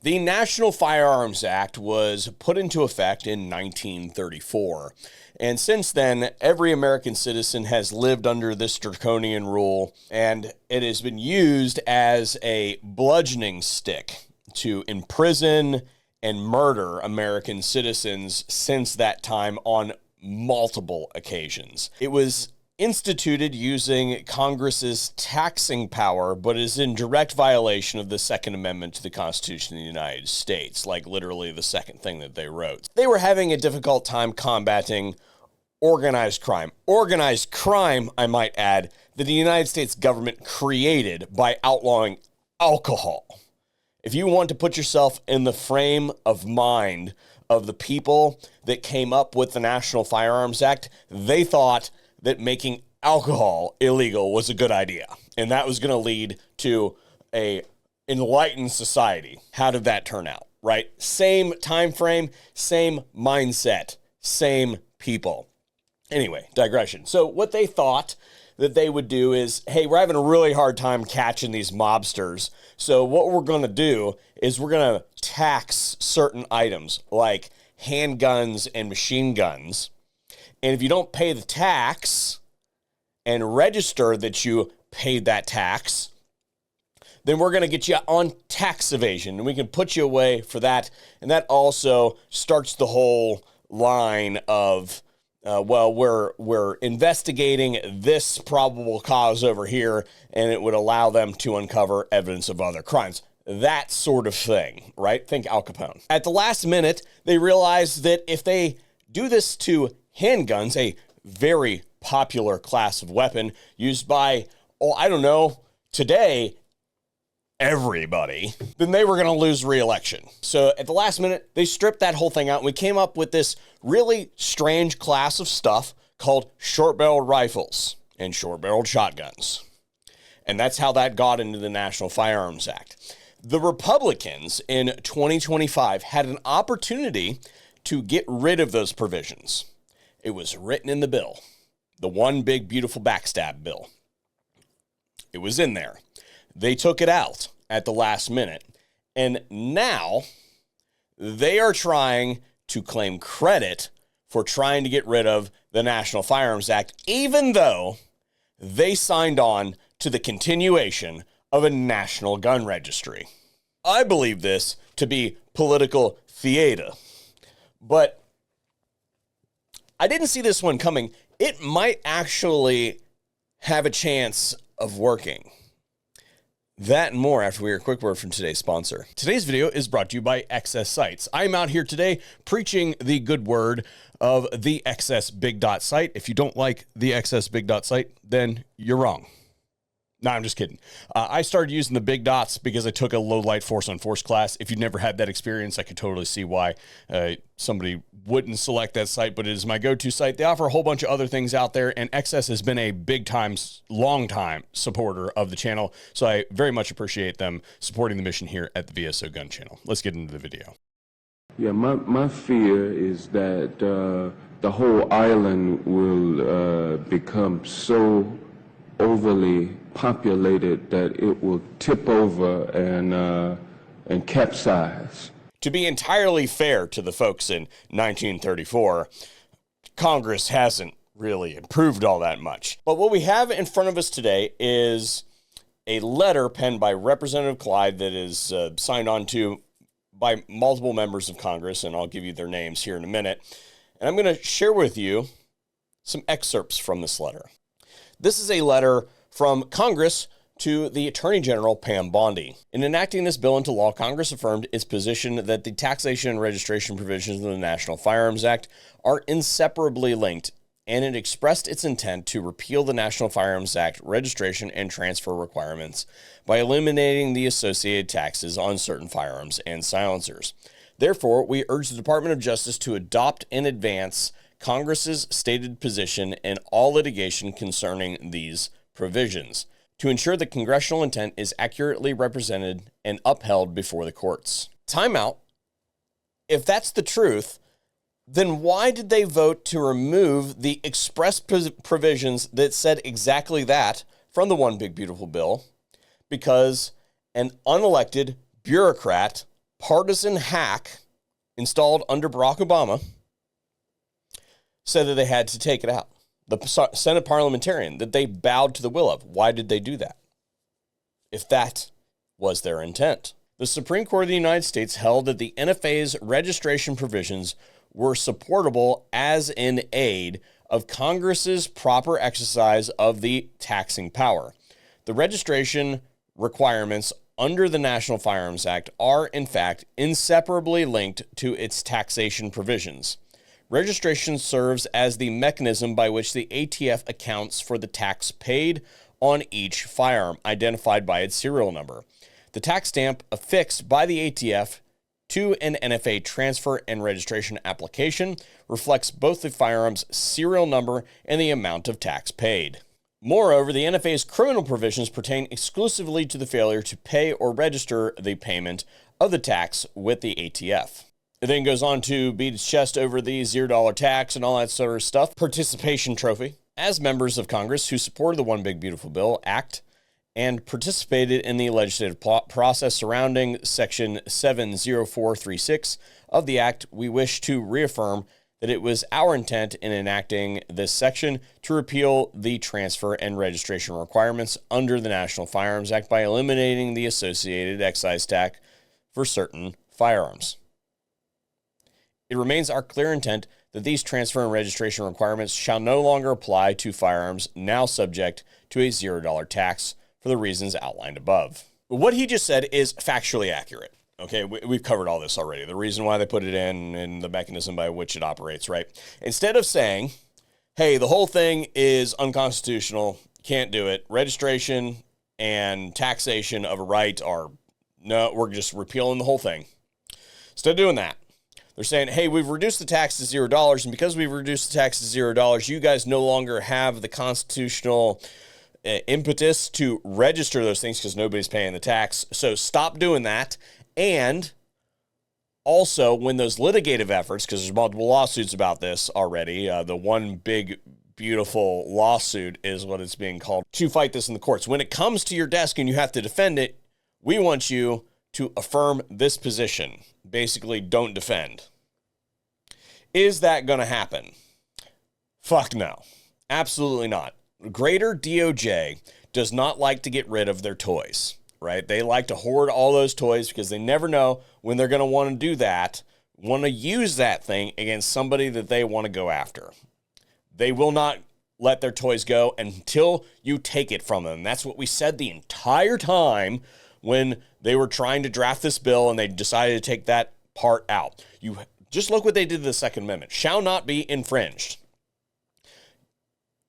The National Firearms Act was put into effect in 1934. And since then, every American citizen has lived under this draconian rule, and it has been used as a bludgeoning stick to imprison and murder American citizens since that time on multiple occasions. It was instituted using Congress's taxing power, but is in direct violation of the Second Amendment to the Constitution of the United States, like literally the second thing that they wrote. They were having a difficult time combating organized crime. Organized crime, I might add, that the United States government created by outlawing alcohol. If you want to put yourself in the frame of mind of the people that came up with the National Firearms Act, they thought that making alcohol illegal was a good idea. And that was going to lead to a enlightened society. How did that turn out, right? Same time frame, same mindset, same people. Anyway, digression. So what they thought that they would do is, hey, we're having a really hard time catching these mobsters. So what we're going to do is we're going to tax certain items like handguns and machine guns. And if you don't pay the tax and register that you paid that tax, then we're going to get you on tax evasion, and we can put you away for that. And that also starts the whole line of, we're investigating this probable cause over here, and it would allow them to uncover evidence of other crimes. That sort of thing, right? Think Al Capone. At the last minute, they realized that if they do this to handguns, a very popular class of weapon used by, today, everybody, then they were going to lose re-election. So at the last minute, they stripped that whole thing out, and we came up with this really strange class of stuff called short-barreled rifles and short-barreled shotguns. And that's how that got into the National Firearms Act. The Republicans in 2025 had an opportunity to get rid of those provisions. It was written in the bill, the one big, beautiful backstab bill. It was in there. They took it out at the last minute, and now they are trying to claim credit for trying to get rid of the National Firearms Act, even though they signed on to the continuation of a national gun registry. I believe this to be political theater, but I didn't see this one coming. It might actually have a chance of working. That and more after we hear a quick word from today's sponsor. Today's video is brought to you by XS Sites. I'm out here today preaching the good word of the XS Big Dot site. If you don't like the XS Big Dot site, then you're wrong. No, I'm just kidding. I started using the big dots because I took a low light force on force class. If you've never had that experience, I could totally see why somebody wouldn't select that site, but it is my go-to site. They offer a whole bunch of other things out there, and XS has been a big time, long time supporter of the channel. So I very much appreciate them supporting the mission here at the VSO Gun Channel. Let's get into the video. Yeah, my fear is that the whole island will become so overly populated that it will tip over and capsize. To be entirely fair to the folks in 1934, Congress hasn't really improved all that much. But what we have in front of us today is a letter penned by Representative Clyde that is signed on to by multiple members of Congress, and I'll give you their names here in a minute. And I'm going to share with you some excerpts from this letter. This is a letter from Congress to the Attorney General, Pam Bondi. In enacting this bill into law, Congress affirmed its position that the taxation and registration provisions of the National Firearms Act are inseparably linked, and it expressed its intent to repeal the National Firearms Act registration and transfer requirements by eliminating the associated taxes on certain firearms and silencers. Therefore, we urge the Department of Justice to adopt and advance Congress's stated position in all litigation concerning these provisions to ensure that congressional intent is accurately represented and upheld before the courts. Timeout. If that's the truth, then why did they vote to remove the express provisions that said exactly that from the One Big Beautiful Bill? Because an unelected bureaucrat partisan hack installed under Barack Obama said that they had to take it out. The Senate parliamentarian, that they bowed to the will of. Why did they do that? If that was their intent. The Supreme Court of the United States held that the NFA's registration provisions were supportable as an aid of Congress's proper exercise of the taxing power. The registration requirements under the National Firearms Act are, in fact, inseparably linked to its taxation provisions. Registration serves as the mechanism by which the ATF accounts for the tax paid on each firearm, identified by its serial number. The tax stamp affixed by the ATF to an NFA transfer and registration application reflects both the firearm's serial number and the amount of tax paid. Moreover, the NFA's criminal provisions pertain exclusively to the failure to pay or register the payment of the tax with the ATF. It then goes on to beat its chest over the $0 tax and all that sort of stuff. Participation trophy. As members of Congress who supported the One Big Beautiful Bill Act and participated in the legislative process surrounding Section 70436 of the Act, we wish to reaffirm that it was our intent in enacting this section to repeal the transfer and registration requirements under the National Firearms Act by eliminating the associated excise tax for certain firearms. It remains our clear intent that these transfer and registration requirements shall no longer apply to firearms now subject to a $0 tax for the reasons outlined above. What he just said is factually accurate. Okay, we've covered all this already. The reason why they put it in and the mechanism by which it operates, right? Instead of saying, hey, the whole thing is unconstitutional, can't do it, registration and taxation of a right are, no, we're just repealing the whole thing. Instead of doing that, they're saying, hey, we've reduced the tax to $0, and because we've reduced the tax to $0, you guys no longer have the constitutional impetus to register those things because nobody's paying the tax. So stop doing that. And also, when those litigative efforts, because there's multiple lawsuits about this already, the One Big Beautiful lawsuit is what it's being called, to fight this in the courts. When it comes to your desk and you have to defend it, we want you to affirm this position. Basically, don't defend. Is that going to happen? Fuck no. Absolutely not. Greater DOJ does not like to get rid of their toys, right? They like to hoard all those toys because they never know when they're going to want to do that, want to use that thing against somebody that they want to go after. They will not let their toys go until you take it from them. That's what we said the entire time when they were trying to draft this bill and they decided to take that part out. You just look what they did to the Second Amendment. Shall not be infringed.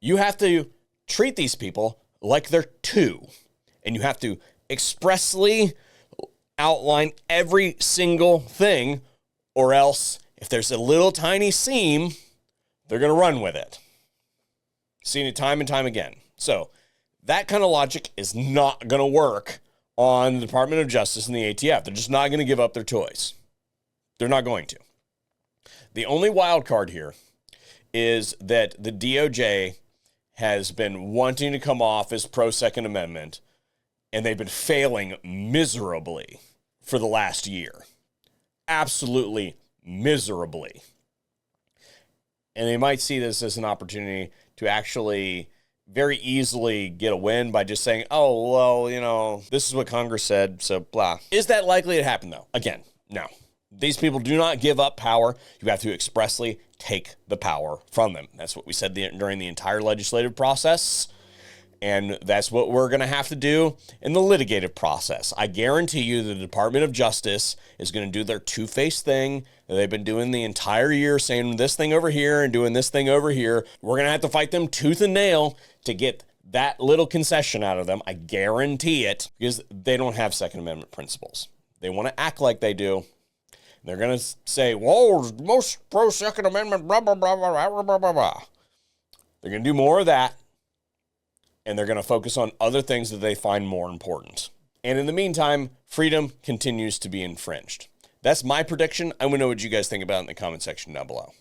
You have to treat these people like they're two, and you have to expressly outline every single thing, or else if there's a little tiny seam, they're going to run with it. Seen it time and time again. So that kind of logic is not going to work on the Department of Justice and the ATF. They're just not going to give up their toys. They're not going to. The only wild card here is that the DOJ has been wanting to come off as pro-Second Amendment, and they've been failing miserably for the last year. Absolutely miserably. And they might see this as an opportunity to actually very easily get a win by just saying, oh, well, you know, this is what Congress said, so blah. Is that likely to happen, though? Again, no. These people do not give up power. You have to expressly take the power from them. That's what we said during the entire legislative process, and that's what we're going to have to do in the litigative process. I guarantee you the Department of Justice is going to do their two-faced thing that they've been doing the entire year, saying this thing over here and doing this thing over here. We're going to have to fight them tooth and nail to get that little concession out of them. I guarantee it, because they don't have Second Amendment principles. They want to act like they do. They're going to say, whoa, most pro-Second Amendment, blah, blah, blah, blah, blah, blah, blah, blah. They're going to do more of that, and they're going to focus on other things that they find more important. And in the meantime, freedom continues to be infringed. That's my prediction. I want to know what you guys think about it in the comment section down below.